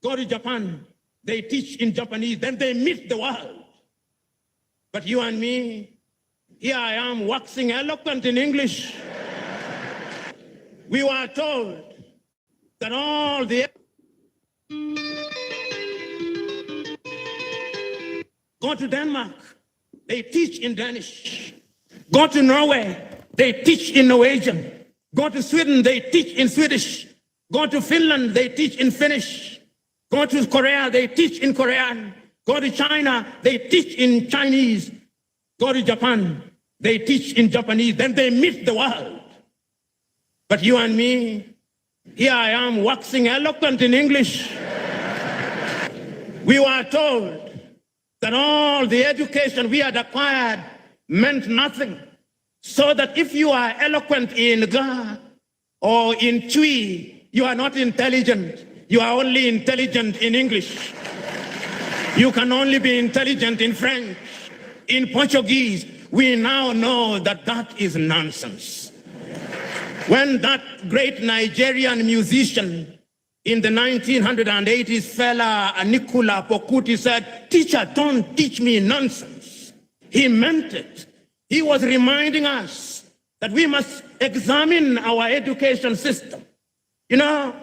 go to Japan, they teach in Japanese, then they meet the world. But you and me, here I am waxing eloquent in English. We were told that all the... Go to Denmark, they teach in Danish. Go to Norway, they teach in Norwegian. Go to Sweden, they teach in Swedish. Go to Finland, they teach in Finnish. Go to Korea, they teach in Korean. Go to China, they teach in Chinese. Go to Japan, they teach in Japanese. Then they meet the world. But you and me, here I am waxing eloquent in English. We were told that all the education we had acquired meant nothing. So that if you are eloquent in Ga or in Twi, you are not intelligent. You are only intelligent in English. You can only be intelligent in French, in Portuguese. We now know that that is nonsense. When that great Nigerian musician in the 1980s, fella Nicola Pokuti said, "Teacher, don't teach me nonsense," he meant it. He was reminding us that we must examine our education system. You know,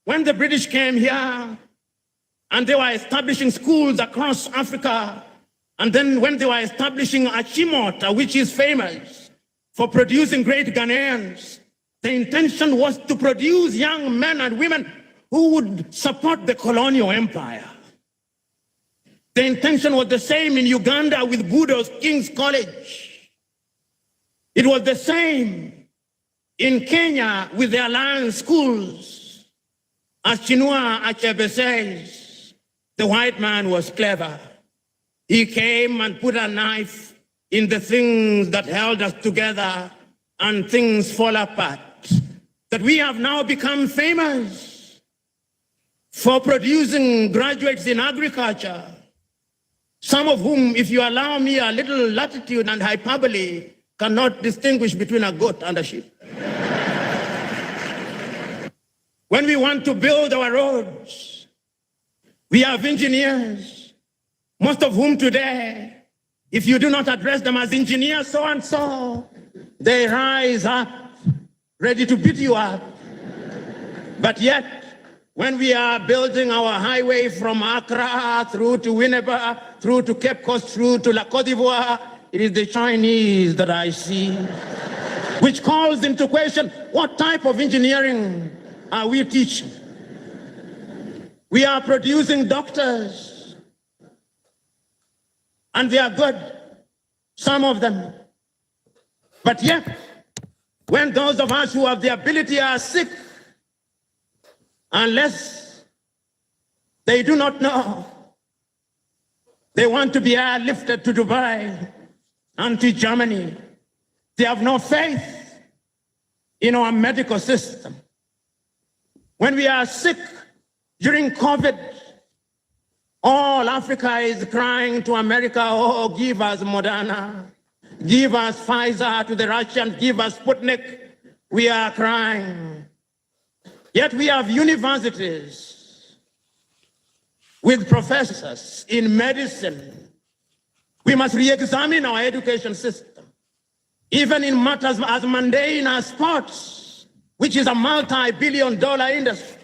when the British came here and they were establishing schools across Africa, and then when they were establishing Achimota, which is famous for producing great Ghanaians, the intention was to produce young men and women who would support the colonial empire. The intention was the same in Uganda with Budo's King's College. It was the same in Kenya with the Alliance schools. As Chinua Achebe says, the white man was clever. He came and put a knife in the things that held us together, and things fall apart. That we have now become famous for producing graduates in agriculture, some of whom, if you allow me a little latitude and hyperbole, cannot distinguish between a goat and a sheep. When we want to build our roads, we have engineers, most of whom today, if you do not address them as engineers so-and-so, they rise up, ready to beat you up. But yet, when we are building our highway from Accra through to Winneba, through to Cape Coast, through to La Côte d'Ivoire, it is the Chinese that I see, which calls into question, what type of engineering are we teaching? We are producing doctors, and they are good, some of them. But yet, when those of us who have the ability are sick, unless they do not know, they want to be airlifted to Dubai and to Germany. They have no faith in our medical system. When we are sick during COVID, all Africa is crying to America, oh, give us Moderna, give us Pfizer, to the Russians, give us Sputnik. We are crying. Yet we have universities with professors in medicine. We must re-examine our education system, even in matters as mundane as sports, which is a multi-billion-dollar industry.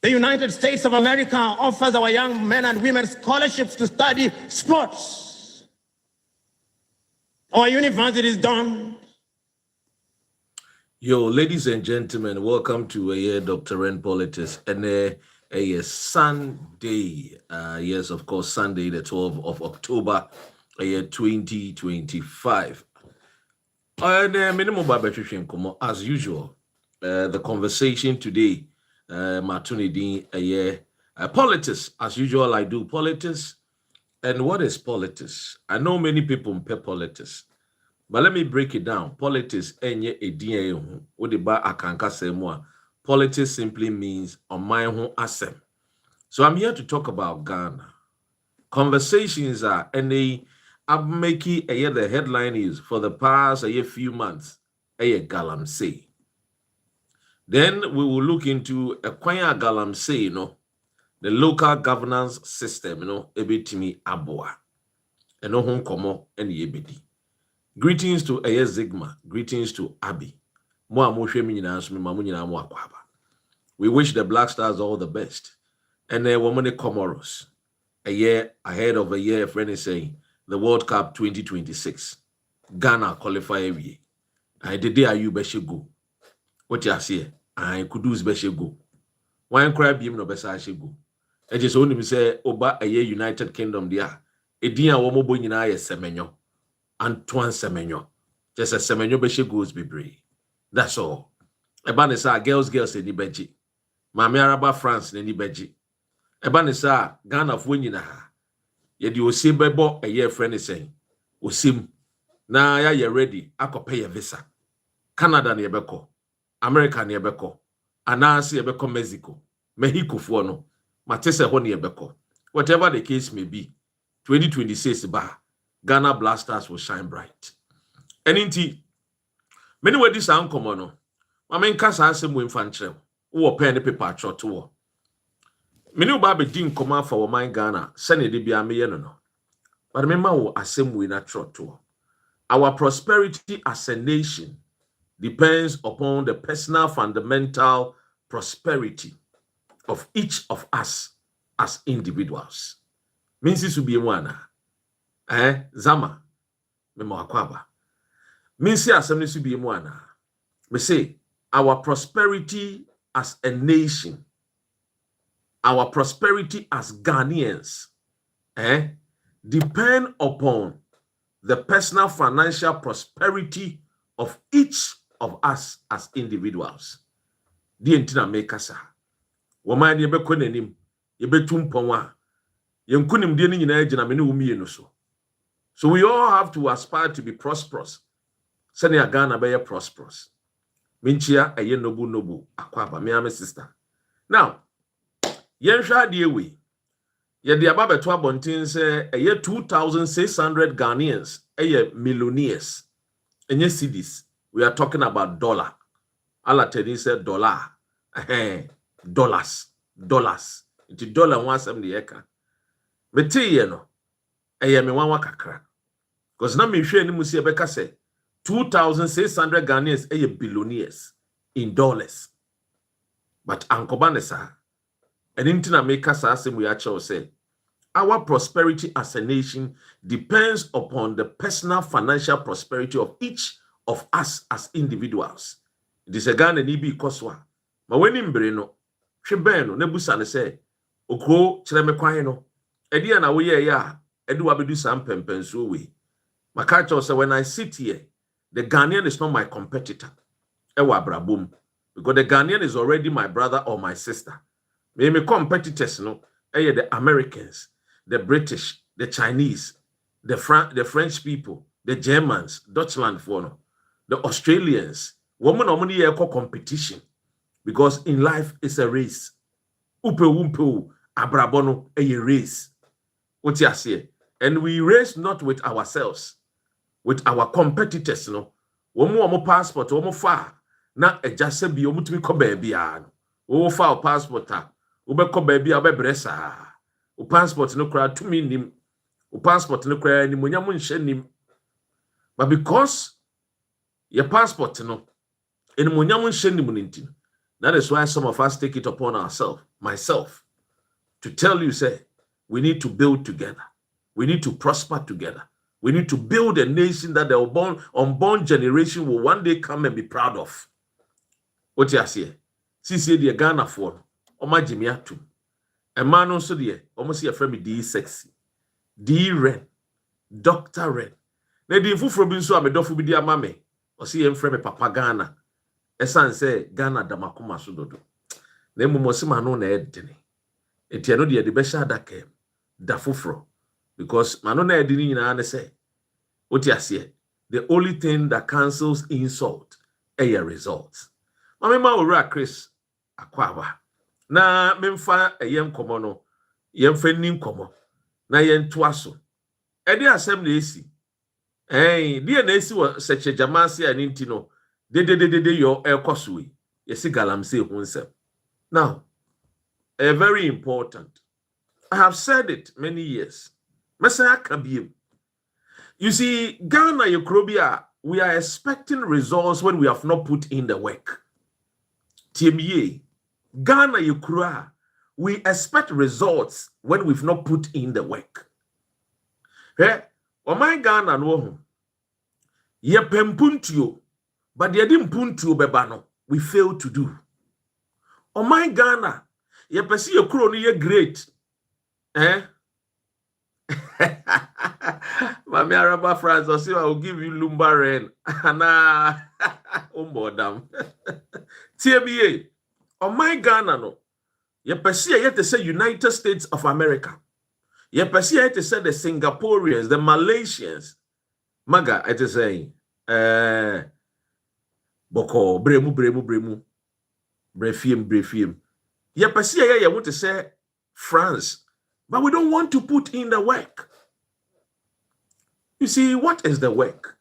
The United States of America offers our young men and women scholarships to study sports. Our universities don't. Yo, ladies and gentlemen, welcome to Dr. Ren Politics and a Sunday. Yes, of course, Sunday, the 12th of October, 2025. As usual, the conversation today, Matunidi, politics. As usual, I do politics. And what is politics? I know many people pay politics. But let me break it down. Politics, politics simply means on my own asem. So I'm here to talk about Ghana. Conversations are, and I'm making the headline is for the past few months, 1.Galamsey. Then we will look into a 1.Galamsey, the local governance system, ebetimi aboa. Eno hon komo ene yebedi. Greetings to Eye Zigma. Greetings to Abby. Mo hwe mi nyina so me ma mo nyina mo akwaba. We wish the Black Stars all the best. And then woman Comoros. A year ahead of a year, a friend is saying the World Cup 2026. Ghana qualify every year. I did there you best go. What you say? I could do best go. One crab him no best I should go. I just only say Oba a year United Kingdom there. A dear woman boy in I Semenyo. Antoine Semenyo. Just a Semenyo best goes be brave. That's all. Ebane sa girls any beji. Mami Araba France any beji. Ebane sa Ghana fo nyina ha. Ye di osi bebo a year friend is saying. Osim na ya ye ready akopay your visa. Canada na yebeko. America na yebeko. Anansi yebeko Mexico. Mexico fo no. Matese ho na yebeko. Whatever the case may be, 2026 ba Ghana Blasters will shine bright. Eninti many we this an komo no. Mamen kasa asem we mfa nkyerem. Wo pen paper atwo to wo. Many uba be din koma for woman Ghana, sene de bia meye no no. But me ma wo asem we na to. Our prosperity as a nation depends upon the personal fundamental prosperity of each of us as individuals. Means this will be one. Zama. Me mo akwaba. Means asem this will be one. Me say our prosperity as a nation, our prosperity as Ghanaians, depend upon the personal financial prosperity of each of us as individuals. Di entina make us. Woman ye be konenim, ye be tumponwa. Ye nkunim die ni nyina agina me ne wumie no so. So we all have to aspire to be prosperous. Sene Ghana be prosperous. Minchia aye nobu akwaba me am sister. Now, yen hwa de we. Ye de aba beto abontin say aye 2,600 Ghanaians aye millionaires. Enye cedis. We are talking about dollar. Ala teni say dollar. Dollars. It's dollar 170 eka. Mete ye no. Aye me wanwa kakra. Because na me hwe ni musi ebeka say 2,600 Ghanaians are billionaires in dollars. But Ankobanesa, and intina make us as we actually say, our prosperity as a nation depends upon the personal financial prosperity of each of us as individuals. It is a Ghana nibi koswa. Ma when imbreno, shebeno, nebusa ne say, Oko chreme kwano, Edia na we ya, Edu abedu sam pempensu we. Makacho say when I sit here, the Ghanaian is not my competitor. Ewa brabum. Because the Ghanaian is already my brother or my sister. Me competitors, no, the Americans, the British, the Chinese, the French people, the Germans, Dutchland for no, the Australians. Woman or money competition. Because in life it's a race. Upe umpe abrabono a race. What you say? And we race not with ourselves, with our competitors, no. Womo passport, womo fa na ejase bi omutumi ko baabi a no. Wo fa o passport a, wo be ko baabi a be bresa. O passport no kra tumi nim. O passport no kra ni monyam nhye nim. But because your passport no en monyam nhye nim nintin. That is why some of us take it upon ourselves, myself, to tell you say we need to build together. We need to prosper together. We need to build a nation that the unborn generation will one day come and be proud of. What you say? Sisi the Ghana for Oma Jimmy Atum. A man also there, almost a friend D sexy. D Ren. Dr. Ren. Na di fu from so amedofu bi dia mame. O see em friend Papa Ghana. Esan say Ghana damakoma so dodo. Na emu mo se ma no na edene. Enti no de be sha daka da fufro. Because manona edini nyina say what you say, the only thing that cancels insult a result. Mama ora Chris akwawa. Na memfa yem komo no, yem fenin komo. Na yen toaso. E dey asem na esi. Dey na esi wo seche jamase aninti no. De yo ekoso we. Yesi galamsey hu nsem. Now, very important. I have said it many years. Messiah Kabim. You see, Ghana, Yokrobia, we are expecting results when we have not put in the work. TME, Ghana, Yokra, we expect results when we've not put in the work. Hey, my Ghana no, ye pempuntio, but ye didn't puntu bebano. We fail to do. My Ghana, ye pesi Yokro ni ye great. Eh? Mami Araba France, I will give you Lumbaren. Ana, Umbodam. TBA, on my Ghana, no. Ye perceive yet to say United States of America. Ye perceive yet to say the Singaporeans, the Malaysians. Maga, it is saying, Boko, Bremu. Brefiem. Ye perceive ye want to say France. But we don't want to put in the work. You see, what is the work?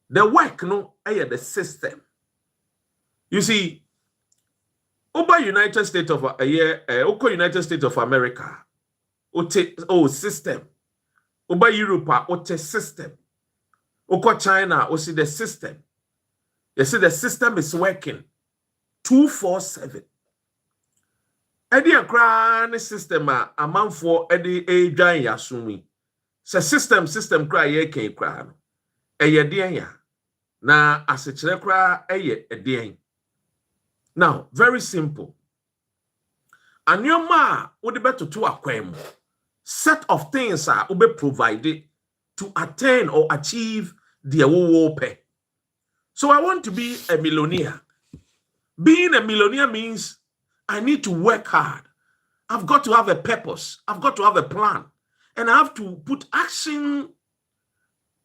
The work, no, the system. You see, over United States of United States of America, system. Over Europe, system. Over China, see the system. You see, the system is working 24/7. Edi akra ne system a amanfo edi edwan yasumi. Se system kra ye ken kra no. Eye den ya. Na asechire kra eye den. Now, very simple. Anyoma wode beto to akwam. Set of things are ube provided to attain or achieve the wo pay. So I want to be a millionaire. Being a millionaire means I need to work hard. I've got to have a purpose. I've got to have a plan. And I have to put action,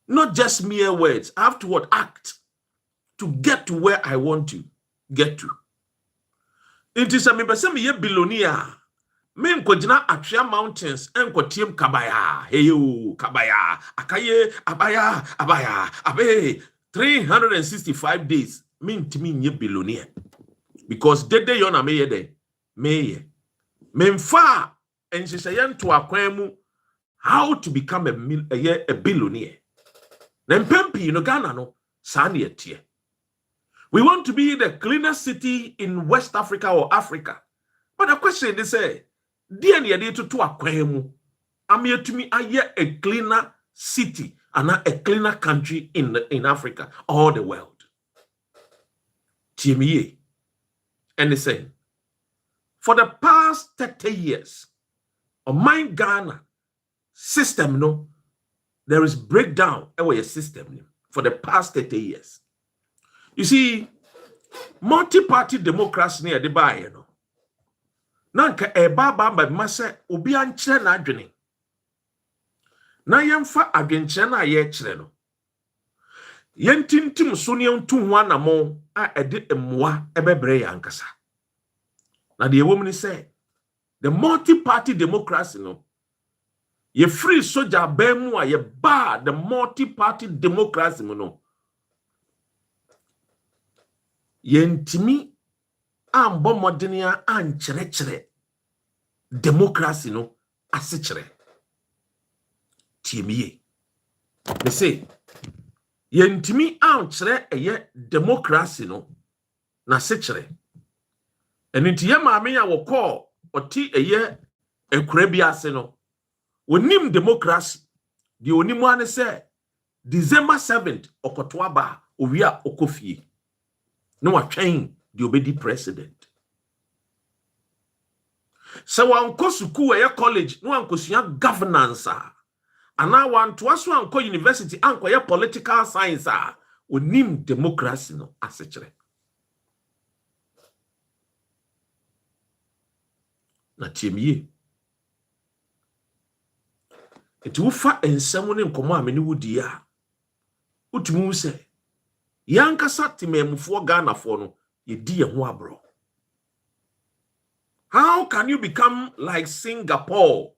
not just mere words. I have to act to get to where I want to get to. It is a billionaire. Men kojina Atria Mountains and Kotiem Kabaya. Heyo, Kabaya, Akaye, Abaya, Abe. 365 days. Mean to me, ye billionaire. Because dede yona meye de meye memfa and she say to akwemu how to become a billionaire. Then pempi no Ghana no sani etie. We want to be the cleanest city in West Africa or Africa. But the question is say, dear ni to akwemu am yet to me a cleaner city and not a cleaner country in Africa or the world. Jimmy. And they say, for the past 30 years, on my Ghana system, no, there is breakdown in your system for the past 30 years. You see, multi-party democracy near the buy, you know. Nanka e baba by massa ubi anche na adwene. Na yemfa adwenche na ye kire no. Yentintim so ne ntu ho anamo a ede emwa ebebre yankasa. Na the woman say the multi-party democracy no. Ye free soldier bemu a ye ba the multi-party democracy no. Yentimi ambo modenia ankyere democracy no asechire. Tiemiye. They say yentimi ankyere eye democracy no na asechire. Enti ye maame ya wo call oti eye ekura bi ase no. Onim democracy. Di onimu ane say December 7th okotoa ba owia okofie. No atwen di obedi president. So wanko suku eye college no wankosua governance ana wanto aso anko university anko ye political science onim democracy no asechire. Na tiemiye. Eti ufa ensemu ne nkomo amene wudi a utumu se yankasa timemufo Ghana fo no yedi ye ho abro. How can you become like Singapore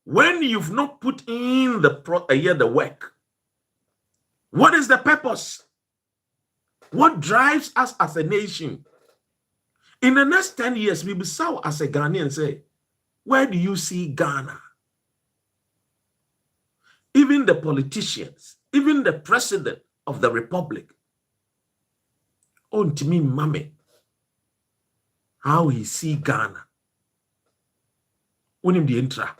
when you've not put in the work? What is the purpose? What drives us as a nation? In the next 10 years, we be saw as a Ghanaian say, where do you see Ghana? Even the politicians, even the president of the republic, on to me, mommy, how he see Ghana. When him the intra.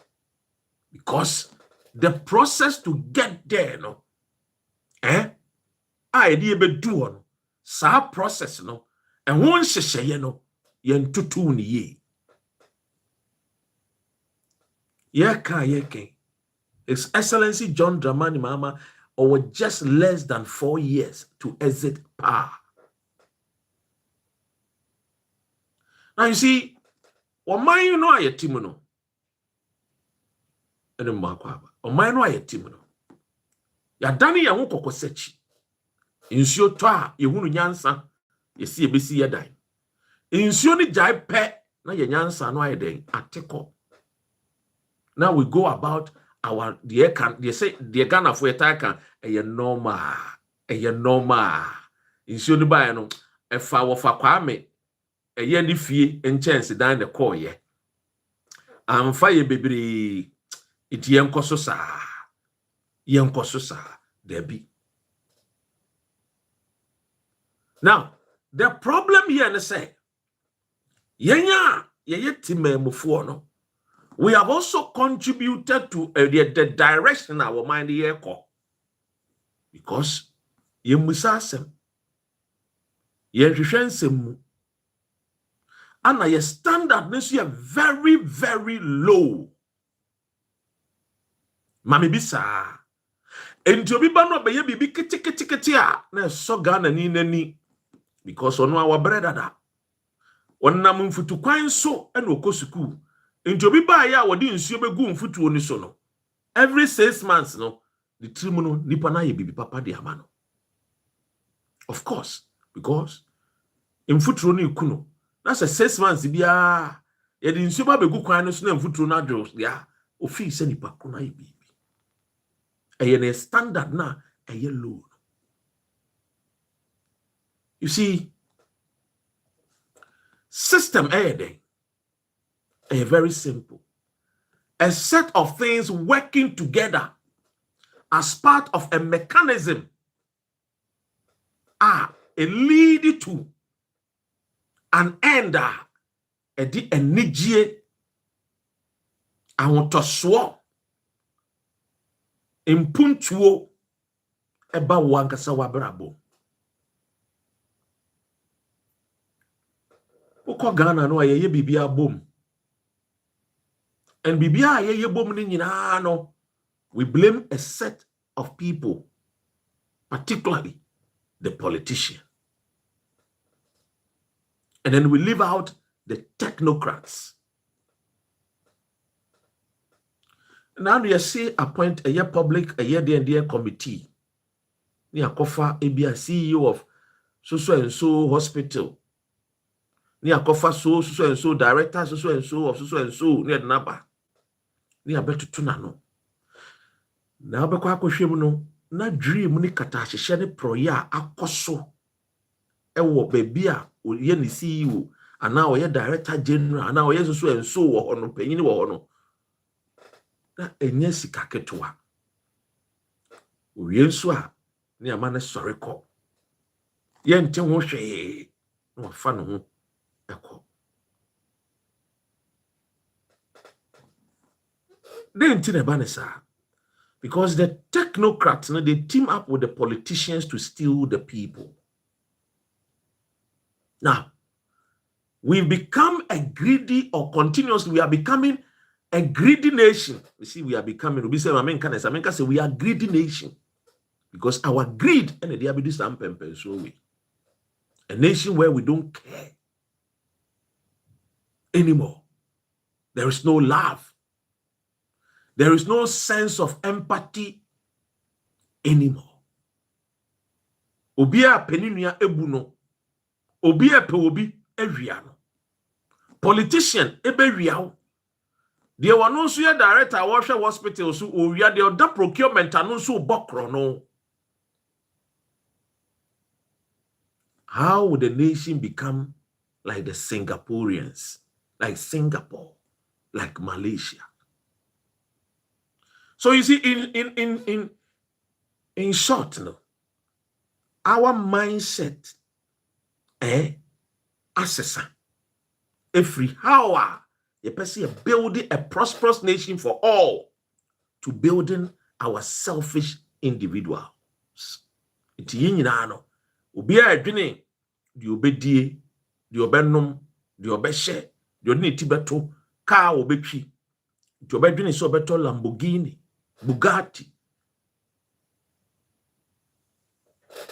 Because the process to get there, no, I be do on sa process, no, and one sheshe, no, yen tutu ni ye. Yeke. His Excellency John Dramani Mahama over just less than 4 years to exit power. Now you see, what man you know I timono. And o man no aye timono. Ya dani ya won kokosechi. Insuo to a ye hunu nyansa, ye si ebesi ye dan. Insuo ni jai pe na ye nyansa no aye den ateko. Now we go about our they say the Ghana for attack a normal insuo ni ba no e fa wo fa kwame e ye ni fie enchance dan the call ye amfa ye bebre iti yenkoso sa there be. Now the problem here is say yenya ye timemufo no, we have also contributed to the direction our mind here call. Because ye musasem ye hwehwensem and your standard is very, very low. Mami bisa enti obi ba no be ye bibi kiti a na so Ghana ni nani because ono our brother da onnam mfutu kwan so e na okosuku. Enti obi ba ya wodi nsuo begu mfutu oni so no every 6 months no the trimuno nipa na ye bibi papa de amano. Of course, because mfutu no ikuno that's a 6 months bia ye di nsuo ba begu kwan no so na mfutu no adro ya ofi se nipa ko na ye bibi a standard na a low. You see, system a very simple. A set of things working together as part of a mechanism a lead to an end a di enigye awotoswo impuntuo eba wankasa wabrabo. Uko Ghana no ye bibia bom. And bibia ye bom ni nyina no, we blame a set of people, particularly the politician. And then we leave out the technocrats. Now you see appoint a year public, a year D&D committee. Ni akofa ebia CEO of so and so hospital. Ni akofa so and so director so and so of so and so ni adnaba. Ni abeto tuna no. Na abekwa akohwem no, na dream ni kata hyehyɛ ne proya akoso. Ewo baby a oye ni CEO ana oye director general ana oye so and so wo hono panyini wo hono. Na enye sika ketewa owie nso a ne ama ne sɔre kɔ ye nte ho hwee no fa no ho ɛkɔ de nti ne ba ne saa because the technocrats no, they team up with the politicians to steal the people. Now we've become a greedy, or continuously we are becoming a greedy nation. You see, we are becoming, we say, America say we are greedy nation. Because our greed, and the ability to so we. A nation where we don't care anymore. There is no love. There is no sense of empathy anymore. Obia peninia ebuno. Obia pe obi ewiano. Politician ebe wiao. There were no so director Washer hospital so we are the procurement and also bokro no. How would the nation become like the Singaporeans, like Singapore, like Malaysia. So you see, in short, our mindset, assessor, every hour, you person building a prosperous nation for all, to building our selfish individuals. It's yin Ubi a dreaming, the obedie, the obenum, the obeshe, the only tibeto, car obepi, the obedini so beto Lamborghini, Bugatti,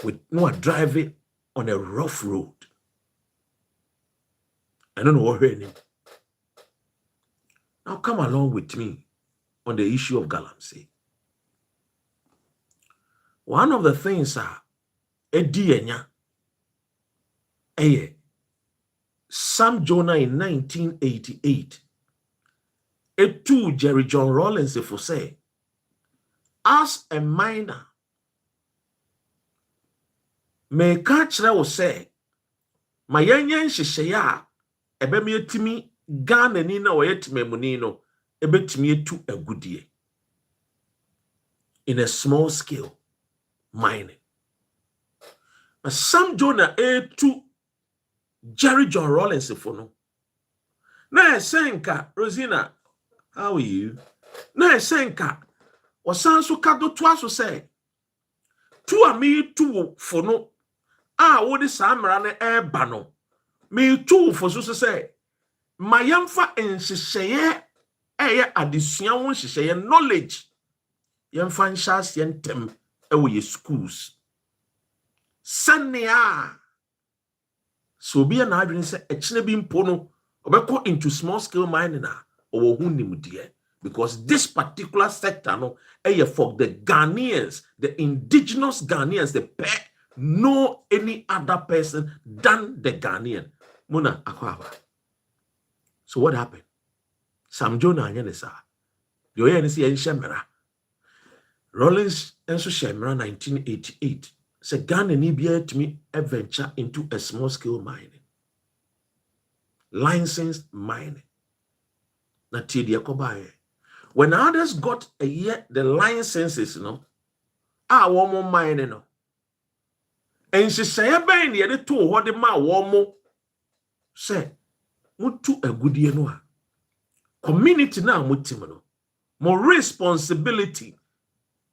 with no driving on a rough road. I don't know what her name. Now come along with me on the issue of Galamsey. One of the things are Sam Jonah in 1988. It too Jerry John Rawlings for say, as a minor, may catch that was say, my young shishaya, a bemi timi, Ghana nina or yet memunino, a bit me to a good year. In a small scale, mining. Sam Jonah to Jerry John Rawlings for no. Na senka, Rosina, how are you? Na senka, or sanso kado twaso say, two a me two for no. What is Samarane air bano? Me too for so say, my yamfa and shisheye, addition shisheye knowledge. Yamfan shas yentem, ye schools. Sanya. So be an argument say, a chinabim pono, or into small scale mining or hunim dear. Because this particular sector, no, for the Ghanaians, the indigenous Ghanaians, the pay no any other person than the Ghanaian. Muna akwaba. So what happened? Sam Jonah anyanesa. The ONC and Shemera. Rawlings and so Shemera 1988. Say Ghana ni to me a venture into a small scale mining. Licensed mining. Na tidia kobaye. When others got a year the licenses, one more mining, no. And she say, "Ben, the other two, what the ma womo say, mutu a good year no. Community now mutimano. More responsibility.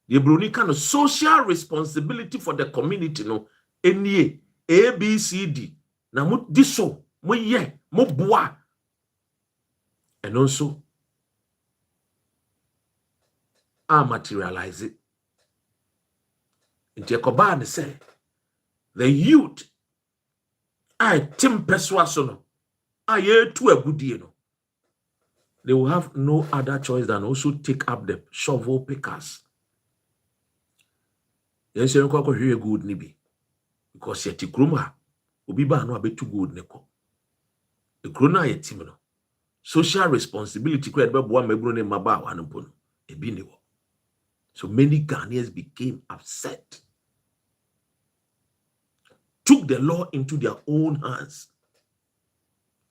The bruni kind of social responsibility for the community no. Any A, B, C, D. Na mut diso, mo ye, mo boa. And also, I materialize it. In Jacoban say, the youth, I Tim Persuasono, I hear to a good year. They will have no other choice than also take up the shovel pickers. Yes, you don't hear good nibi. Because yet Tikruma, Ubiba no abe too good neko. The Krona yetimino. Social responsibility created by one mebrone maba wanupono. Ebiniwo. So many Ghanaians became upset. Took the law into their own hands.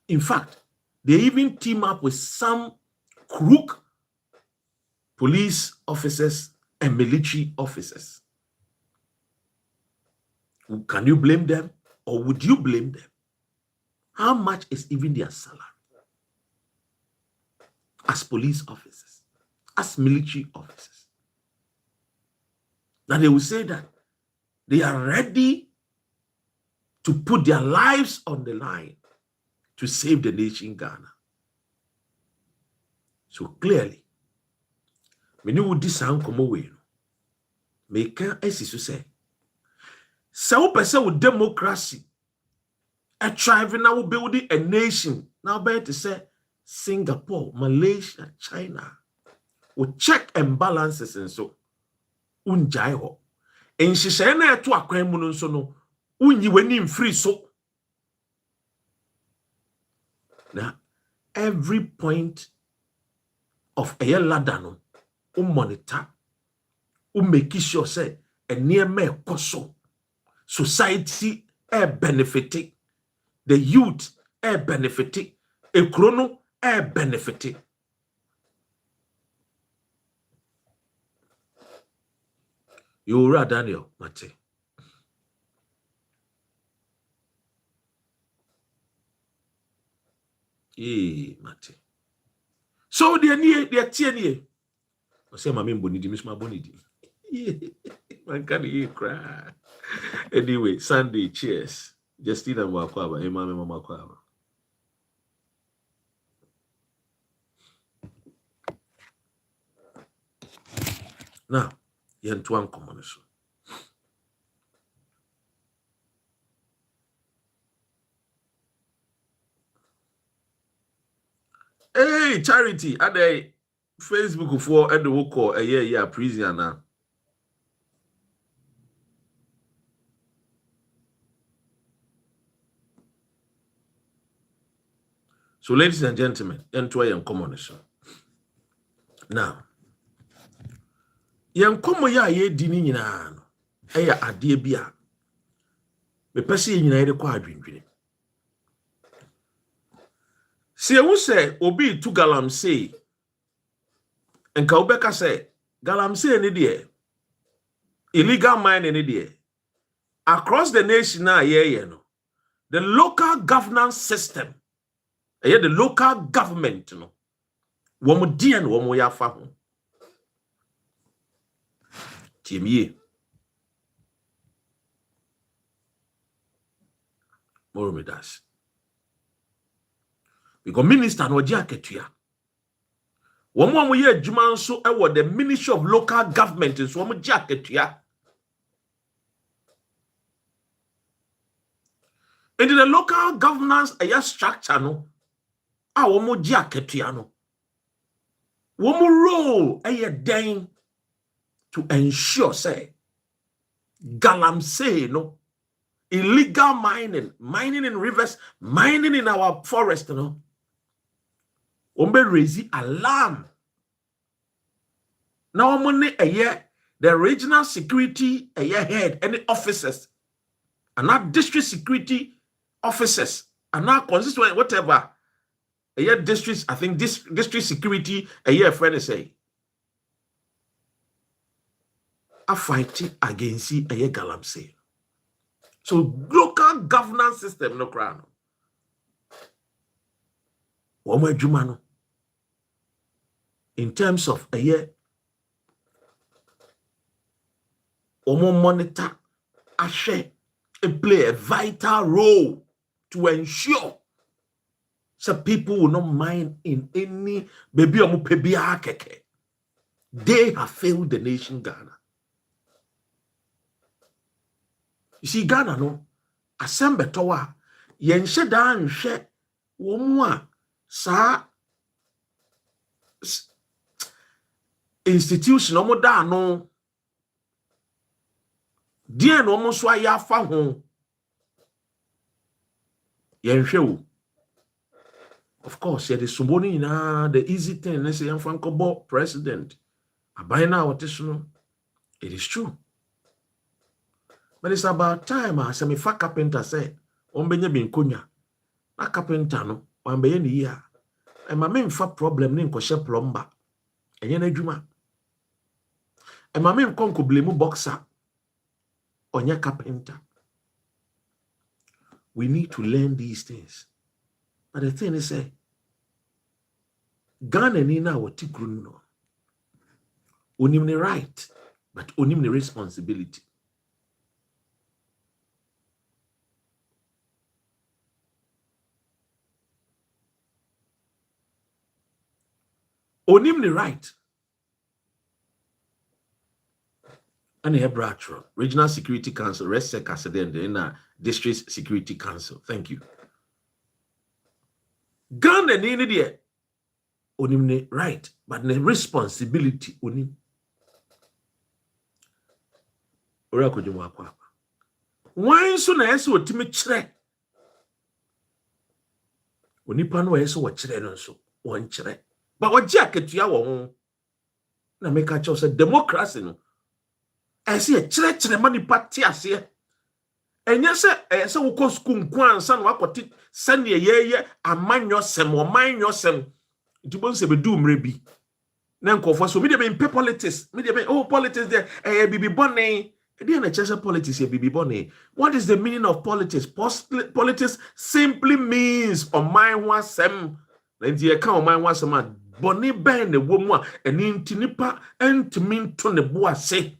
In fact, they even team up with some crook police officers and military officers. Can you blame them? Or would you blame them? How much is even their salary? As police officers, as military officers. Now they will say that they are ready to put their lives on the line to save the nation Ghana. So clearly, when you would dissound come away, make as you say, so person with democracy, a tribe now building a nation. Now better to say Singapore, Malaysia, China, will check and balances and so unjaiho. And she say na to akwan so no unyi wani free so. Now every point of a ladder no monitor make sure say a near me koso society benefiting the youth benefit a chrono benefit. You ra Daniel Mate. Mate. So the TNA. I say my bonidi, miss my bonidi. Man can't cry. Anyway, Sunday, cheers. Justina Mwakwaba, Emma Mwakwaba. Now, you're in one common. Hey, Charity, at the Facebook for at the work or a year prison now. So, ladies and gentlemen, enter your combination. Now, young commo ya ye dini na eya ade bia. Me pese nyina ye kwa adwendwene. Se ewu se obi 2.Galamsey enka obeka se Galamsey ne de illegal mining ne de across the nation na ye no the local governance system the local government no wo die no wo ya fa ho tiemie more me das because minister no ji aketua wo mo ye adwuma nso e the Ministry of Local Government so wo ji aketua in the local governance structure no a wo mo ji aketua no wo mo role den to ensure say Galamsey no illegal mining in rivers, mining in our forest no ombe raise alarm now money the regional security head any officers and not district security officers and not constituent whatever districts, I think this district security friend say are fighting against Galamsey. So local governance system no crown. Womo adwuma no in terms of womo monitor share and play a vital role to ensure that people will not mine in any baby omo pebia keke. They have failed the nation Ghana. You see, Ghana no assemble towa yenhye da nhwe womu a sa institution omo da no die no omo so ayafa ho yenhwe wo. Of course, the suboni na the easy thing let's say Francobo president abayna wotesuno. It is true. But it's about time as a fa carpenter say ombenye binkonya na carpenter no wambeye ni ya e ma memfa problem ni nkɔhye plumber enye na adwuma e ma mem konko blame boxer onye carpenter. We need to learn these things. But the thing is Ghana ni na woti kru no onim ni right but onim ni responsibility. Onim the right. And Hebratro, Regional Security Council, Resec Accident in District Security Council. Thank you. Ghana need the onim the right, but the responsibility onim. Orako jumwa kwa. Why so na yeso otime kire? Onipa no yeso wo kire no so, won kire. But what jaketua wo na make a choose democracy no I see a chire mani party ase And yes, sir, we call school kwan san wakoti send ye aman yo sem or mind yo sem. It won't say be do mrebi. Then call for so media be politics. Media be politics there. Bibi bonny. The church politics here bibi bonny. What is the meaning of politics? Politics simply means on my one sem. Then the account my one sem. Bonny ben the woman and intinipa and mean to the boy say.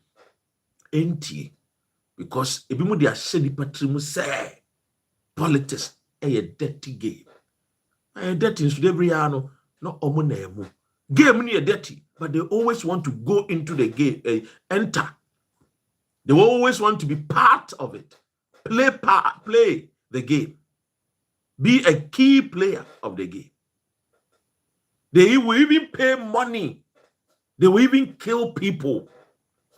Enti. Because if you are saying the say politics a dirty game. A dirty in every year no omunemu. Game near dirty, but they always want to go into the game, enter. They always want to be part of it. Play the game. Be a key player of the game. They will even pay money. They will even kill people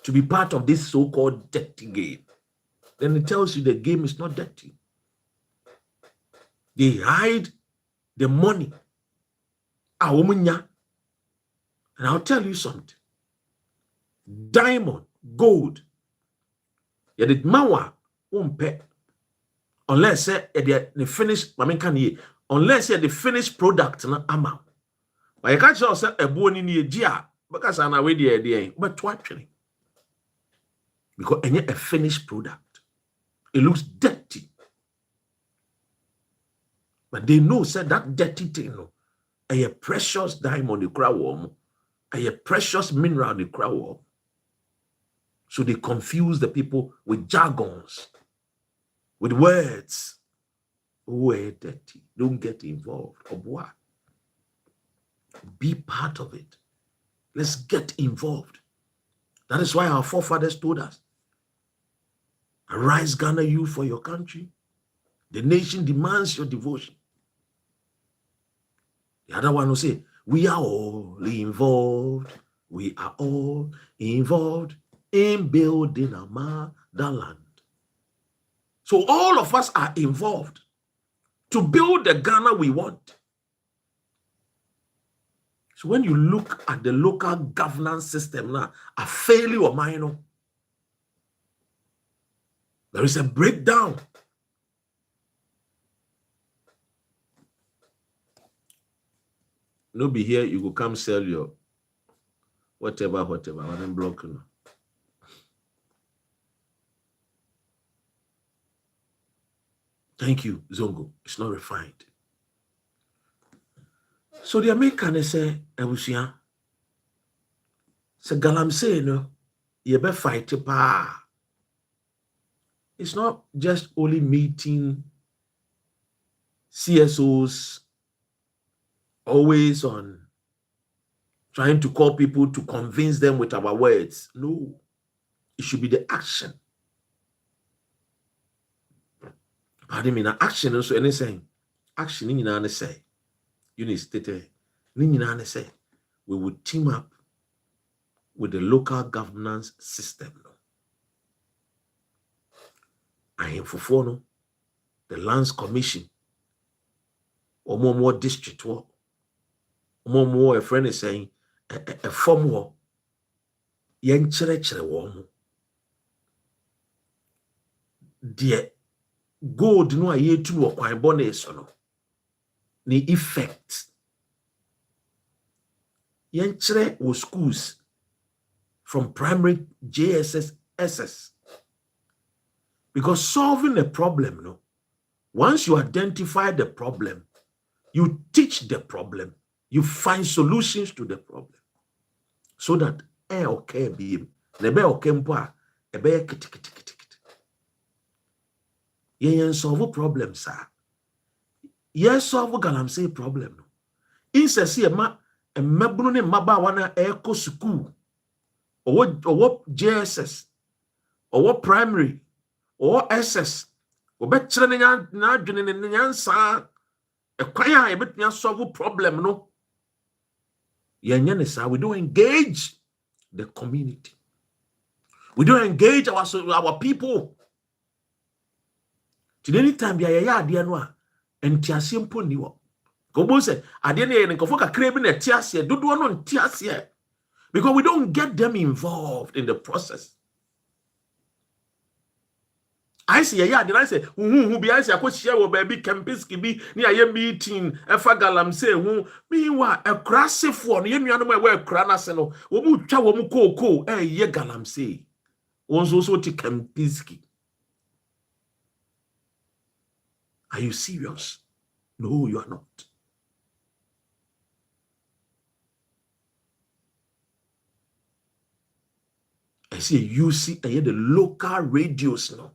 to be part of this so-called dirty game. Then it tells you the game is not dirty. They hide the money. And I'll tell you something. Diamond, gold. You did mawa umpe. Unless the finished, unless the finished product na ama. But you can't just say a bone in the because I'm away the idea. But to actually. Because a finished product. It looks dirty. But they know said that dirty thing, a precious diamond the crowd, a precious mineral the crowd. So they confuse the people with jargons, with words. Oh, dirty. Don't get involved. Or be part of it. Let's get involved. That is why our forefathers told us. Arise, Ghana, you for your country. The nation demands your devotion. The other one will say, we are all involved. We are all involved in building a motherland. So all of us are involved to build the Ghana we want. So when you look at the local governance system now, a failure or minor, there is a breakdown. No be here, you go come sell your whatever, I'm blocking. Thank you, Zongo. It's not refined. So the American say, Ebusia, say Galamsey, no, you be fight pa. It's not just only meeting CSOs, always on trying to call people to convince them with our words. No, it should be the action. Pardon me, now action also anything. Action in say. You stated, say we would team up with the local governance system. And for the Lands Commission, or more district war, more a friend is saying a form war, young church war. Dear gold no a year two or quite bonus or no. The effect. Young church was schools from primary JSS SS. Because solving a problem, no, once you identify the problem, you teach the problem, you find solutions to the problem. So that okay be nebe okay mpa ebe kit. Yen solve problems, sir. Yes, solve Galamsey problem. Inse si ema mebunu ne maba wana eko school. Or JSS. Or primary. Or SS, or better than Yansa, a choir, but you solve problem, no. Yanyanisa, we don't engage the community. We don't engage our people. Till any time, ya dianwa, and tia simple niwa. Gobo said, I didn't Kofoka craving a tiasia, do one on tiasia. Because we don't get them involved in the process. I see, yeah, then I say, who be I say, I could share with baby Kempinski be near your meeting, 1.Galamsey, who meanwhile a crassive one, you know, where Cranaseno, who chawamu coco, 1.Galamsey, was also to Kempinski. Are you serious? No, you are not. I see you see, I hear the local radios now.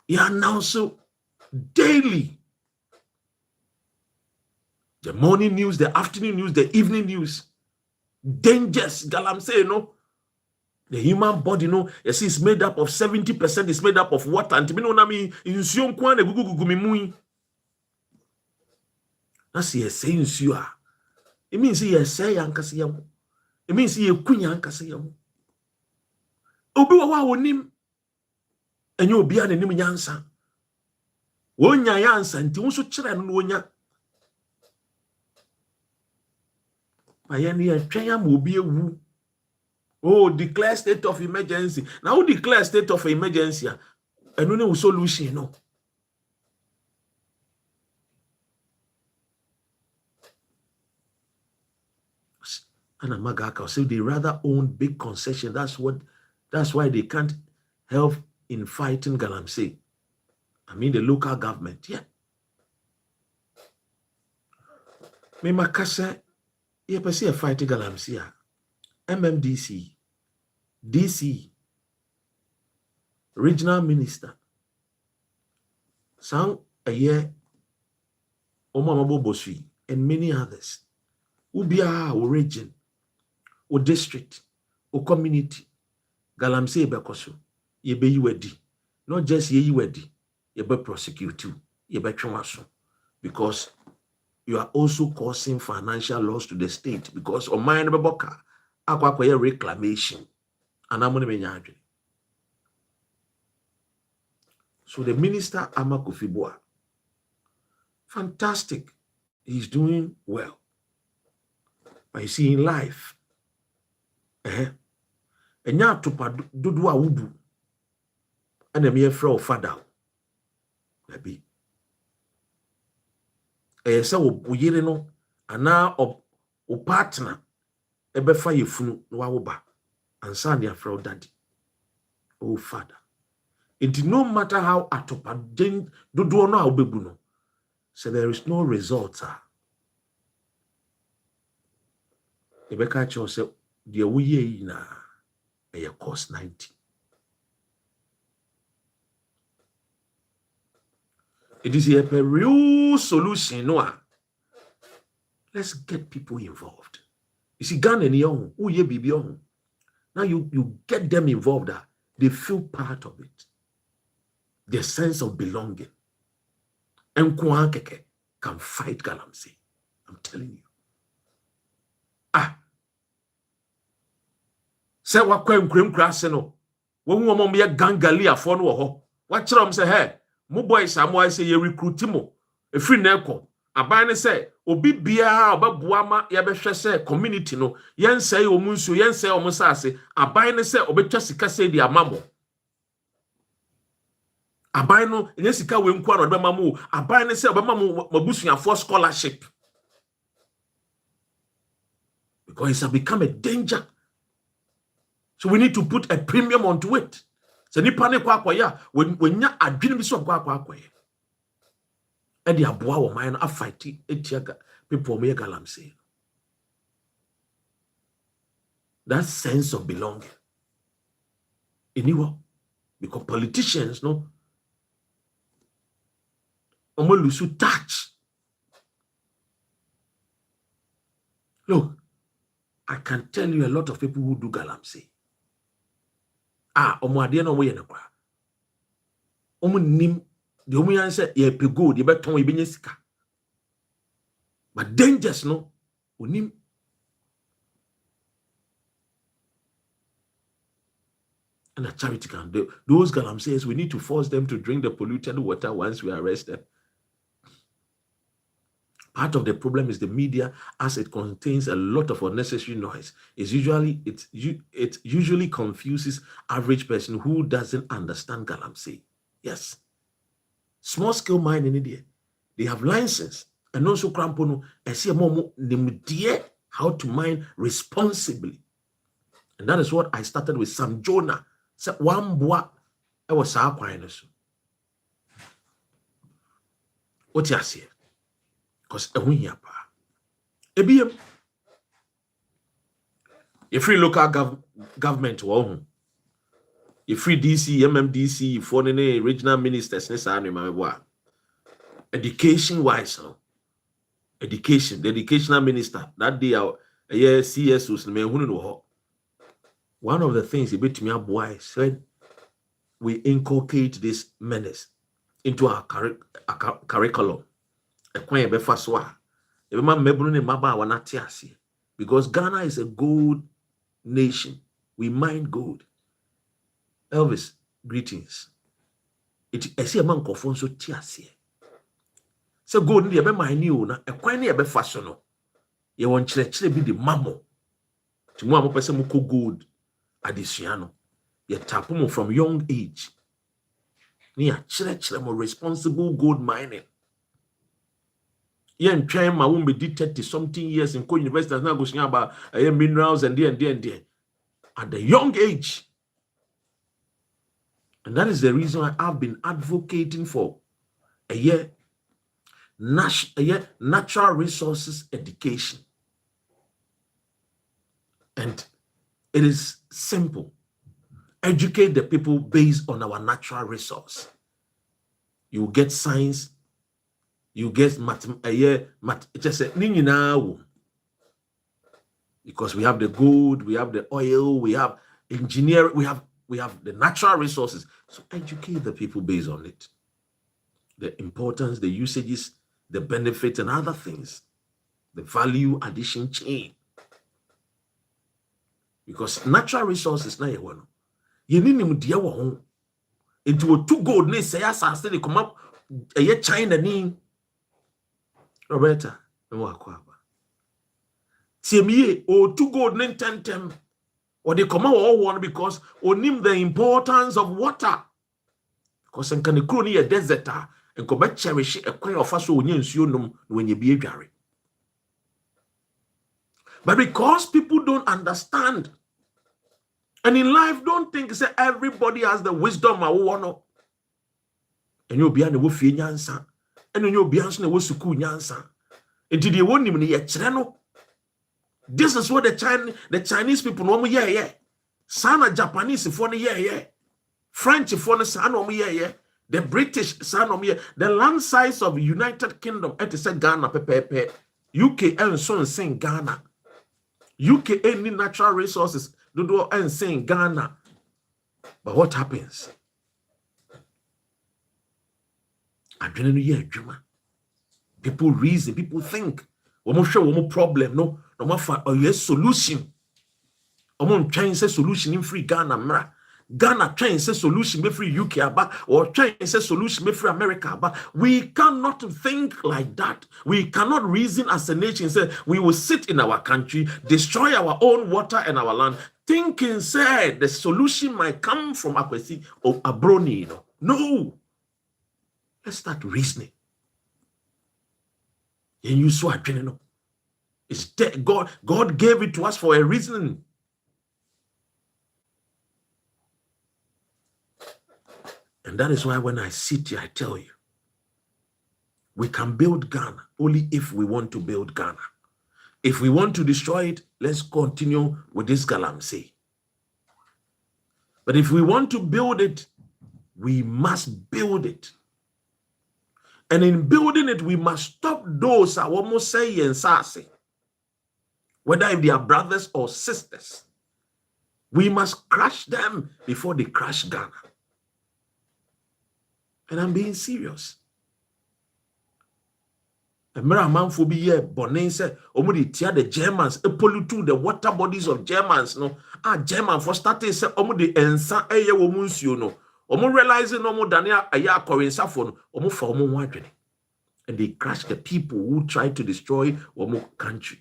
You announce daily. The morning news, the afternoon news, the evening news. Dangers, Galamsey, you know. The human body, you know, you see, it's made up of 70% is made up of water. And you know, in kwane gugu. That's you saying you are. It means you say yankasiyamu. It means you kunyankasiyamu. Obi wa wonim. And you be an enemy yansa. Wonya yansa, and you also children wonya. Mayani and Chayam will be a woo. Oh, declare state of emergency. Now declare state of emergency. And no solution, no. And Amagaka say they rather own big concession. That's why they can't help in fighting Galamsey. I mean the local government, yeah. Me makasa ye pesi a fighting Galamsey. MMDC, DC, regional minister. Sang a year Omamabo Bosui and many others. Ubia or region or district or community. Galamsey bekoso. Ye be you wedi. Not just ye wedi. Ye be prosecute you. Ye be tramaso. Because you are also causing financial loss to the state. Because on my boka akwa reclamation. And I'm going to so the minister Amakufibua, fantastic. He's doing well. But you see in life, and now to dudua ubu, and a mere fraud father. Maybe. So we no, and now o partner, ebe fa ye funu no wawoba, and son ya fraud daddy. Oh father. It no matter how atopa do no abebuno. So there is no result. Ebeka chose the wuye na a cost 90. It is a real solution. No, let's get people involved. You see, Ghana and young, who ye be young. Now you get them involved. They feel part of it. Their sense of belonging. And Kwankeke can fight Galamsey. I'm telling you. Say what krim craseno. When we mom ye gangalia for no ho. What chrom say hey, mo boys am say ye recruit mo. E free neko. Aban say obi bia obaboama ye behwe say community no. Yen say omunsu, yen say omusase. Aban say obetwa sika say di amamo. Aban no enye sika we nko na obema mo. Aban say obema mo mabusuya for scholarship. Because it's become a danger. So we need to put a premium onto it. So ni pane kwa ya when ya adwene bi so kwa ya. E di aboa wo man a fight etiaga people me Galamsey. That sense of belonging. Anyway, because politicians no omo lose touch. Look, I can tell you a lot of people who do Galamsey. Omo ade na omo ye nekwa. Omo nim de omo yan say ye pe gold ye beton ye benya sika. But dangers no onim. And a charity can do. Those Galamseys, we need to force them to drink the polluted water once we arrest them. Part of the problem is the media, as it contains a lot of unnecessary noise. It usually confuses average person who doesn't understand Galamsey. Yes. Small scale mining in India, they have license and also crampono and see how to mine responsibly. And that is what I started with Sam Jonah. So one boy, I was our quietness. What you say? Because a win here, pa. You free local government, you free DC, MMDC, foreign regional ministers, education wise, no. Education, the educational minister, that day, CS was one of the things he bit to me up why said we inculcate this menace into our curriculum. Because Ghana is a gold nation. We mine gold. Elvis, greetings. I see a man confond so tiasi. So gold ni ebe mine you na ekwan ni ebe fashion no. Ye won chire bi the mamo. Timu amo pese mo ko gold adisiano. Ye tapu mo from young age. Ni a chire mo responsible gold mining. Yen train ma won be 30 something years in university now go about minerals and there at the young age. And that is the reason why I've been advocating for a year natural resources education. And it is simple. Educate the people based on our natural resource. You get science, you get because we have the gold, we have the oil, we have engineering, we have the natural resources. So educate the people based on it. The importance, the usages, the benefits, and other things. The value addition chain. Because natural resources now you need them dear one into a 2 gold ne say as they come up a China ni Roberta Tiemie or 2 gold ne 10 or they come out all one because onim the importance of water. Because in can crony a desert and come back cherish a quay of us when you be a Gary. But because people don't understand, and in life, don't think say everybody has the wisdom I want. And you'll be on the wolf yansa, and you'll be answering the wosuku yansa. Until you won't even yet. This is what the Chinese people know. Yeah. Sana Japanese for yeah. French for the son of yeah. The British son of the land size of United Kingdom at the Ghana pepe. UK and son saying Ghana. UK any natural resources. Do and saying Ghana. But what happens? I don't know. People reason, people think. One show one problem, no matter a solution. Trying to say solution in free Ghana. Ghana trying to say solution in free UK or trying to say solution in free America. But we cannot think like that. We cannot reason as a nation. Say we will sit in our country, destroy our own water and our land. Thinking said the solution might come from Akwesi or Abroni. No. Let's start reasoning. And you saw it. It's dead. God gave it to us for a reason. And that is why when I sit here, I tell you, we can build Ghana only if we want to build Ghana. If we want to destroy it, let's continue with this Galamsey. But if we want to build it, we must build it. And in building it, we must stop those I almost say and say, whether if they are brothers or sisters. We must crush them before they crush Ghana. And I'm being serious. A man for be here, Bonin said, Omudi tear the Germans, pollute the water bodies of Germans. No, German for starting say, Omudi ensa eye womunsio no. Omo realizing no more than a ya korinsa for no, Omo for Omo wadwene. and they crush the people who try to destroy our country.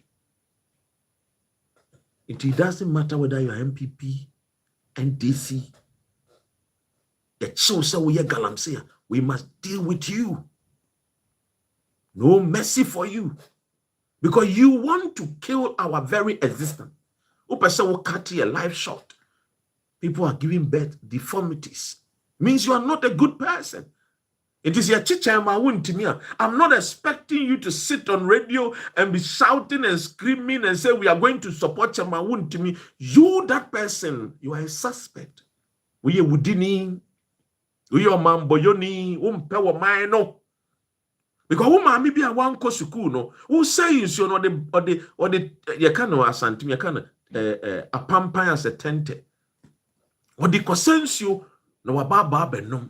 It doesn't matter whether you're MPP, NDC, the chosen we are Galamsey, we must deal with you. No mercy for you. Because you want to kill our very existence. Who person will cut your life short. People are giving birth deformities. Means you are not a good person. It is your chicha to me. I'm not expecting you to sit on radio and be shouting and screaming and say we are going to support Chamawun to me. You, that person, you are a suspect. We are wudini. We are mamboyoni. Umpewa maino. Because who mami be a one kosuku no. Who say so no the you can no asanti you can a pampa as a tente. Or the consensu no wababa benum.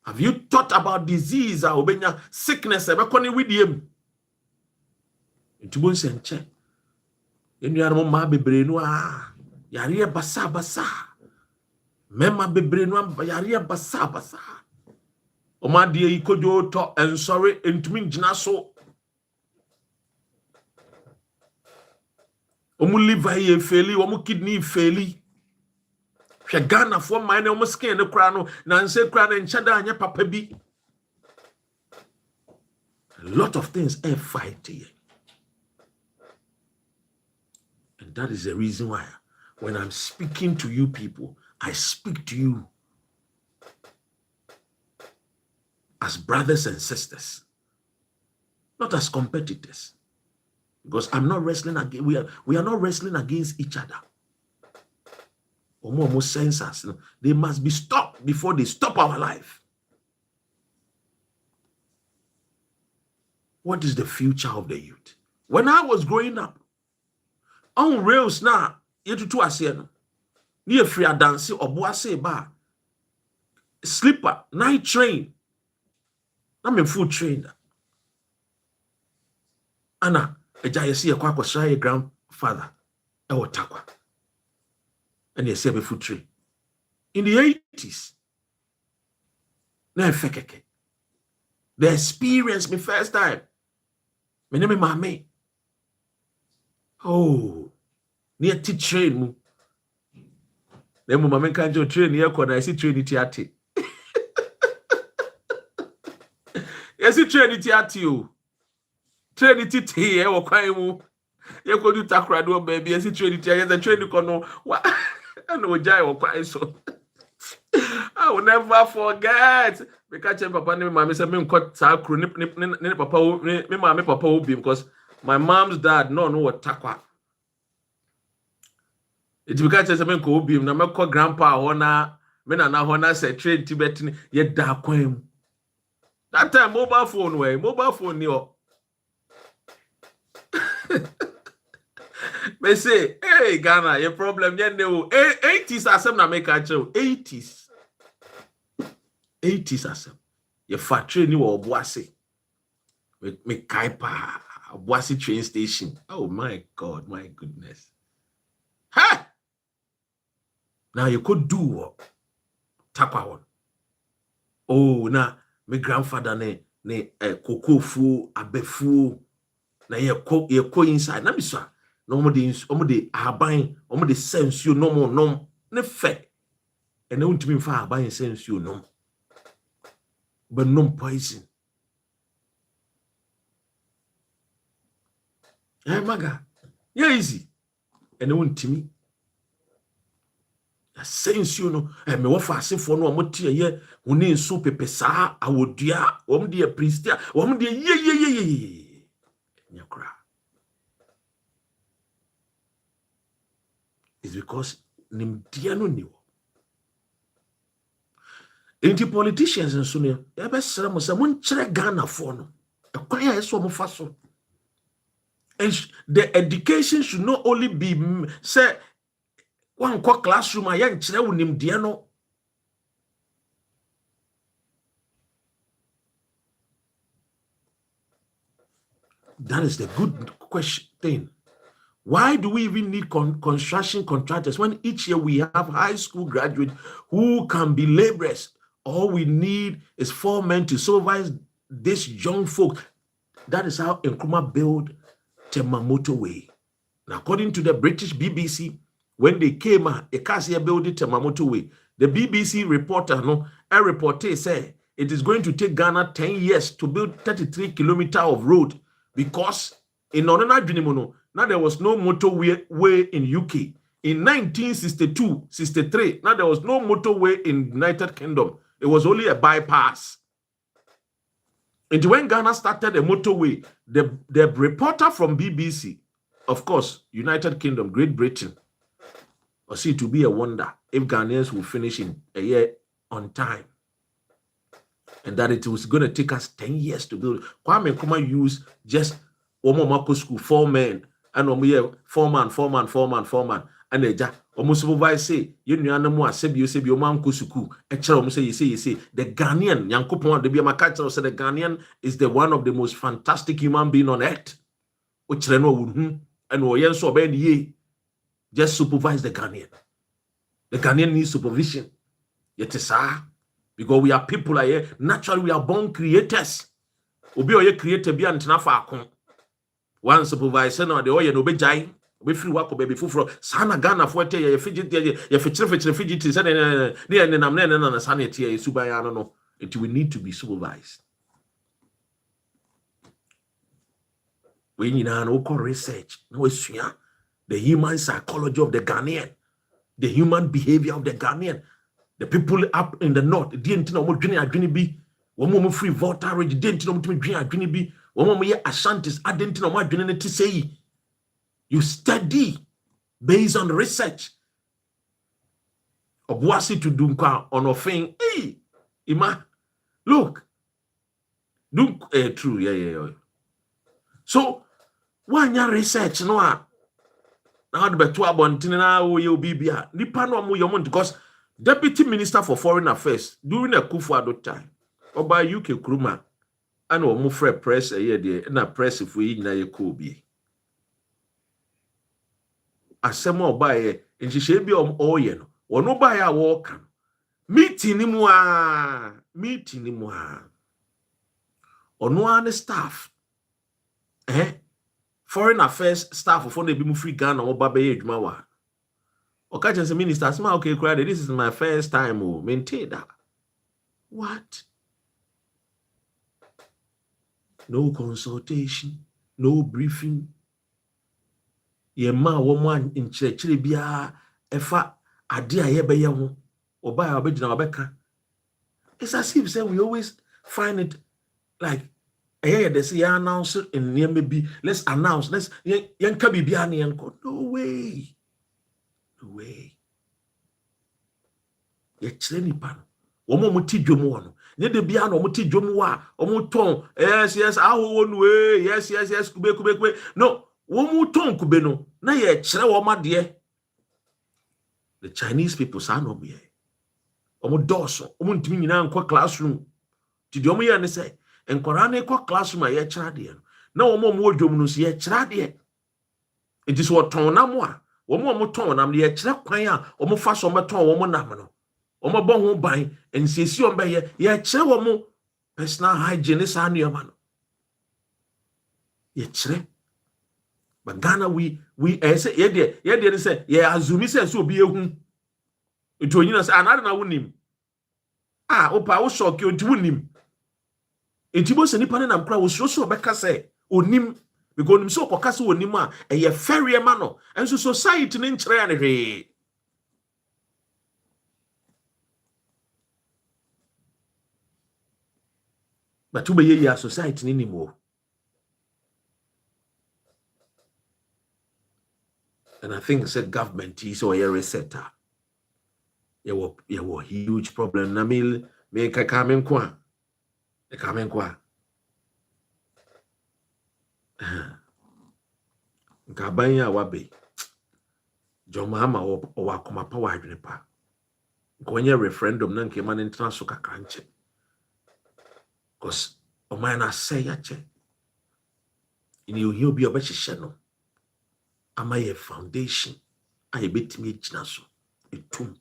Have you thought about disease or sickness? Ever con with him? Into one senche. In your mamma be brainwa. Yaria basa basa. Memma be brainwa yaria basa basa. Oma die ikojo to and sorry into me jinaso. Omu liver ye faili, omu kidney faili. Ghana for mine almost skin the crown, Nancy crown and chada and your papa be. A lot of things are fighting. And that is the reason why when I'm speaking to you people, I speak to you as brothers and sisters, not as competitors. Because I'm not wrestling against, we are not wrestling against each other. Sensors, they must be stopped before they stop our life. What is the future of the youth? When I was growing up, on rails now, you to aseno, near free dance or boise bar, slipper, night train. I'm a food trainer. Anna, a jayasi a quack was shy grandfather, our takwa. And they say a food tree. In the 80s, the experience me first time. My name is Mame. Oh, near tea train. Then my man can't train here because I see train it yati. Yes, you train it yati. Train it here or crime. You could do takrado, baby. Yes, you train it here. The train you can know what. I know Jai or cry so. I will never forget. Because papa name mommy said me cut sakru nip papa me mommy papa will be because my mom's dad no know what takwa. It's because I mean ko be na me call grandpa hona me na hona say trade Tibet ye da kwem. That time mobile phone ni o. They say, hey, Ghana, your problem, yeah, no. 80s are some na make a show. 80s are some. Your factory new or Boise. Me Kaipa, Boise train station. Oh my God, my goodness. Ha! Now you could do what? Tapa one. Oh, now my grandfather ne cocoa fu, abefu. Na ye ko inside. Na miswa. No more the aban, omo the sense you no more no ne fe. And don't mean for aban sense you no. But no poison. Eh maga. Yeah easy. And don't me. Sense you no. Eh me wo fa asefo no omo tie ye woni nso pepe saa awodua, omo de priestia, omo de ye. Nyakra. It's because nimdiano niwo. Inti politicians and sunia, yabesra mo se mon chere Ghana for no. Ekwaya eso mo faso. And the education should not only be say one classroom ayan chere wo nimdiano. That is the good question thing. Why do we even need construction contractors when each year we have high school graduates who can be laborers? All we need is 4 men to supervise these young folk. That is how Nkrumah built Tema motorway. Now, according to the British BBC, when they came, Ekasia built the Tema motorway. The BBC reporter, a reporter said it is going to take Ghana 10 years to build 33 kilometers of road because in Onana now there was no motorway in UK. In 1962, 63, now there was no motorway in United Kingdom. It was only a bypass. And when Ghana started the motorway, the reporter from BBC, of course, United Kingdom, Great Britain, or see to be a wonder if Ghanaians will finish in a year on time. And that it was going to take us 10 years to build. Kwame Nkrumah used just Omomako school, 4 men, and 4 man. And they just almost supervise say, you know, sebi oman kusuku. You say, the Ghanaian, Yankopon, the Biamakacha said the Ghanaian is the one of the most fantastic human being on earth. Which and Oyen so ben ye just supervise the Ghanaian. The Ghanaian needs supervision. Yet because we are people here, naturally we are born creators. Obi oye creator bi antena fa akon. One supervisor no de oye no be jai. We free work baby fufro sana Ghana for te ye fidget ye fidget say ne nam na sana tie ye subaya no it will need to be supervised. We need an open research no esua the human psychology of the Ghanaian, the human behavior of the Ghanaian, the people up in the north didn't know what adwene bi wo free voltage didn't know what adwene bi wo ye Ashantis didn't know what adwene to say. You study based on research. Obuasi to Dunka on a thing. Hey, Ima, look. True, yeah. So, when you research, no, now the better about you bibia. Nipano mu yomont because Deputy Minister for Foreign Affairs during a Kufuor time, or by UK Nkrumah, and we move for press a year there, and a press if we na ye kobi. Asemo obaye nhihye bi oye no wono baye a wo ka meeting ni mu a ono an staff foreign affairs staff for na bi mu free Ghana wo ba baye adwuma wa okache say minister asema okay crowd this is my first time maintain that what no consultation no briefing. Yema woman in chile bia efa ade a ye beye ho oba ya obegina obeka. It's as if say we always find it like they say announce in near maybe let's announce let's yanka bibia na yanko. No way ye chile ni pa no omo ti dwomu no ne de bia na omo ti dwomu wa omo ton yes aho no way yes kube no. Womu kube no na ye kire wo made the Chinese people say no be omo doso omo ntimi nyina nkwa classroom ti de omo ye ne say enkwara na ekwa classroom a ye kire de na omo odwom no so ye kire de it is what ton na mo a omo ton nam ye kire kwan a omo fa so meton omo nam no omo bo ho ban ensesi omo ye kire omo personal hygiene sa anuama no ye kire. But Ghana, we say yeah, say yeah, azumi say so be ehu. It will say another na wunim. Opa wo shock you nti wunim. Nti bo se nipa na mkra wo so beka say onim because onim so koka say onim a eye ferry ma no. Enso society ni nkyere ya ne hwe. But ube ye society ni mo. And I think said government is or a resetter. You were huge problem. Namil make a coming qua. A coming qua. Kabanya wabe. Jomama or wakoma power dripa. Kwenye referendum nanke man international kakanche. Because o man say yache. In you be a better channel. Am I a foundation? I bet me chinaso a tumbo.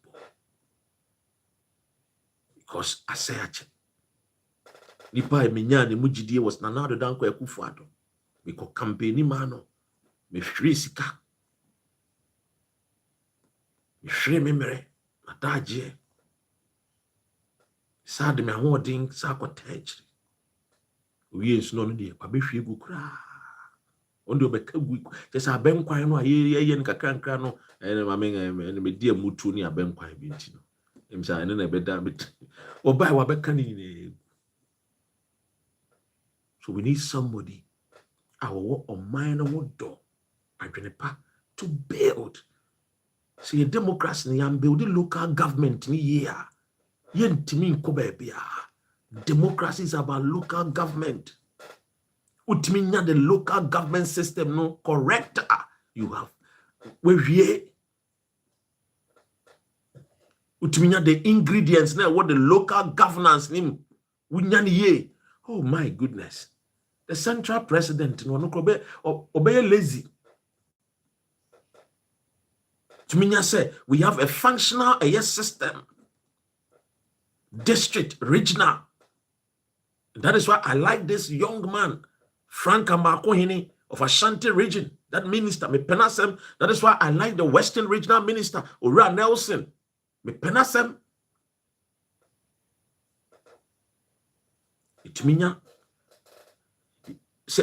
Because I say Nipa eminya ne mujidie was Nana Addo Dankwa Akufo-Addo. Because campaigning mano, me free sika. Me free memere, mataje. Sad me holding sa cottage. We is no de, pa be hwe gu kra. Ondo be ka gu. Just abenkwan no aye ne kakra no, ma me die mutu ni abenkwan bi nti no. Em sa ene na be da bit. Obai wa be ka ni. So we need somebody our mind do adwenepa to build. See, democracy ni am build local government ni year. Yentimi nko baby. Democracy is about local government. Utiminya the local government system no correct. You have we utiminya the ingredients now what the local governance name ye. Oh my goodness. The central president no obey lazy. Tuminya say we have a functional system. District, regional. That is why I like this young man, Frank Amakohini of Ashanti region. That minister, me penasem. That is why I like the Western regional minister, Ura Nelson. Me penasem. It means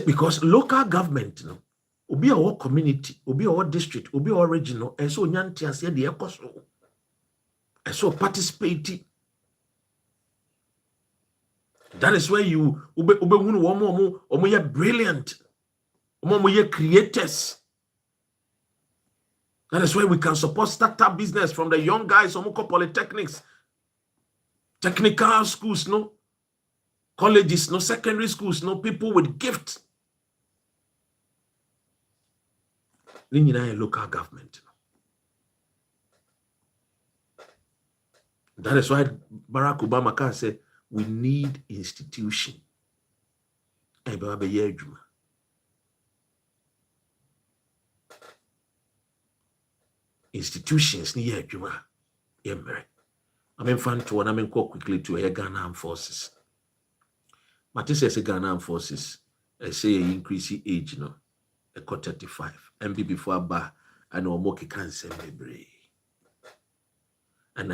because local government, no, obi our community, obi our district, obi our regional, and so nyanti ase de ekoso. And so participate. That is where you ube brilliant. Creators. That is where we can support startup business from the young guys, polytechnics, technical schools, no, colleges, no, secondary schools, no, people with gifts. Local government. That is why Barack Obama can say we need institution. Institutions ni adwuma yemre. I'm fan to one. I'm quickly to a Ghana Armed Forces. Mate says Ghana Armed Forces. I say increase age, no, a 35. MB before ba and omoki cancer mebre. And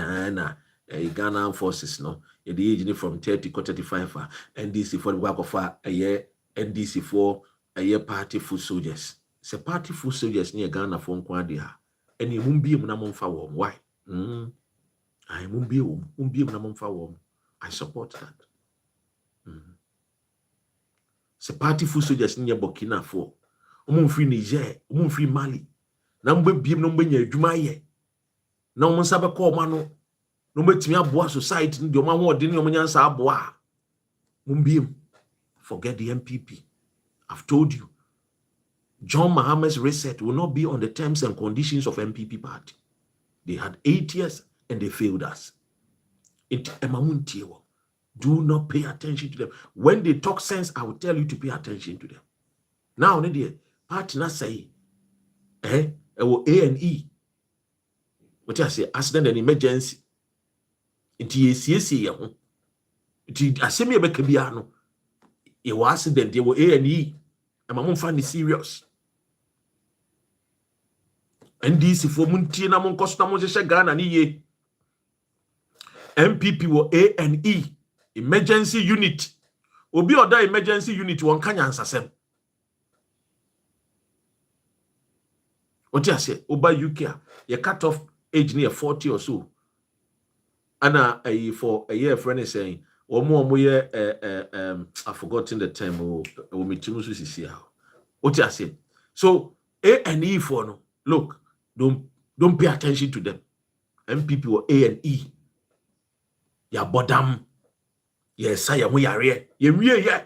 Ghana Armed Forces, no, the age from 30 to 35, NDC for the work of a year, NDC for a year party full soldiers. It's a party full soldiers near Ghana for Kwadia. And you won't be a for warm. Why? I won't be a for warm. I support that. It's a party full soldiers near Burkina for. Free Niger, free Mali. Number be no many Jumaye. No one sabe call mano. No betimi aboa society ndi oma ho ode ni omanyansa aboa mumbiem. Forget the MPP. I've told you, John Mahama's reset will not be on the terms and conditions of MPP party. They had 8 years and they failed us. Do not pay attention to them. When they talk sense, I will tell you to pay attention to them. Now, party na say, A&E. What I say, accident and emergency. Inti yesiesi ya ho. Inti asemi ebeka bia no. Ye wa accident, ye wo A&E. Ama mo fa ni serious. NDC for muntie na mo nkoso na mo hye Ghana ni ye. MPP wo A&E emergency unit. Obi oda emergency unit won kanya ansasem. What I say, oba UK, ye cut off age near 40 or so. Ana for a year friend is saying I've forgotten the term what I say. So A&E for no look, don't pay attention to them. MPP or A&E ya bodam ye say ya mo yare ye wie ye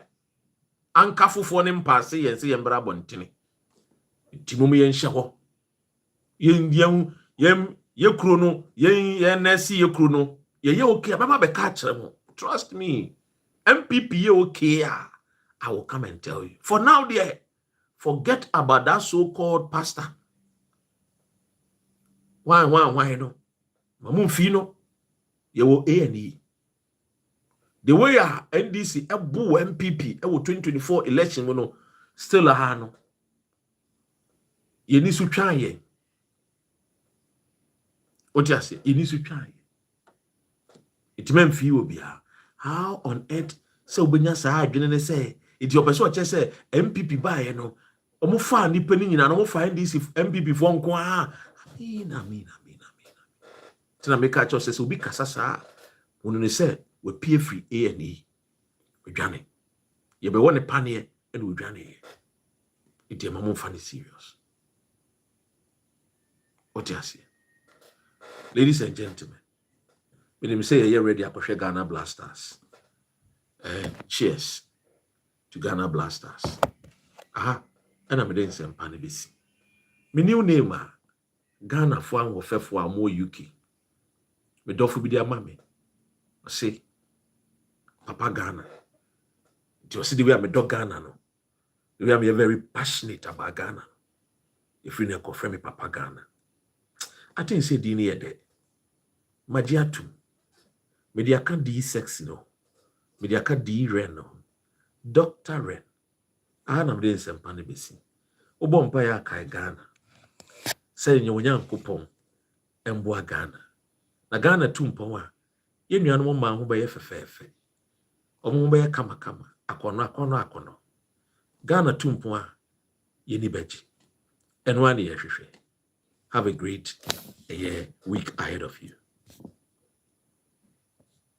ankafo ne mpase ye say ye mbra bontene timum ye nhye ho ye kuro no ye nasi ye kuro no ye okay ababa be ka kire mo. Trust me, MPP ye okay. I will come and tell you. For now there, forget about that so-called pastor. Why no? Mamun fino ye wo A&E. The way NDC ebu MPP 2024 election no still a hano. You need to try ye. What you say? You need to try. It meant for you be how on earth so when you say it's your person just say MPP buy no. Omo fa ni pani nyina no mo fa NDC MPP for nko a. Mina. Tina make a choice say obi kasa sa. Wonu ne say we pay free A&E. We dwane. Ye be won panie and we dwane. It dey mamo fa ni serious. What you say? Ladies and gentlemen, when you say you're ready to Ghana Blasters. Cheers to Ghana Blasters. Aha, and I'm doing some panibisi. My new name, Ghana for one for more UK. Me dofu be their mommy. I say, Papa Ghana. Do you see the way I'm a dog Ghana? No, the way I'm very passionate about Ghana. If you never confirm me, Papa Ghana. I think say Dini Ede. Majiatu. Mediaka di sex no. Mediaka di ren no. Dr. Ren. I'm doing some panibisi. Obo mpaya kai Ghana. Say nyonya nkupon. Emboa Ghana. Na Ghana tumpowa. Ye nuanu ma ho be fefefe. Omo be kama. Akono. Ghana tumpowa. Ye ni beji. Enwani ye hwehwe. Have a great week ahead of you.